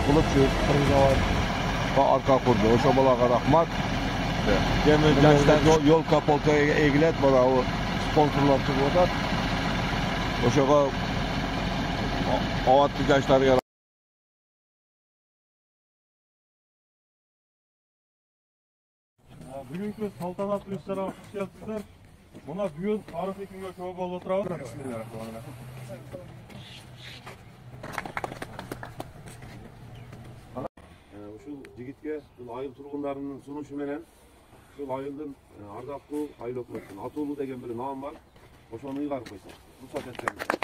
kılıp şu kırmızı arka kurdu. O şobalarga rahmat. Demin gençler yol kapoltaya egilet bana o sponsorlar çıkıp otar. O şoga avatlı gençlerge Бүгүнкү салтанаттуу иш-чарага куш келипсиздер. Мына бүгүн тарыхый күнгө куба болуп отурабыз. Ушул жигитке бул айыл тургундарынын сунушу менен ушул айылдын ардактуу айыл өкмөтүнүн Атуулу деген бир наам бар. Ошону ыйгарып койсок. Рухсат этсеңиз.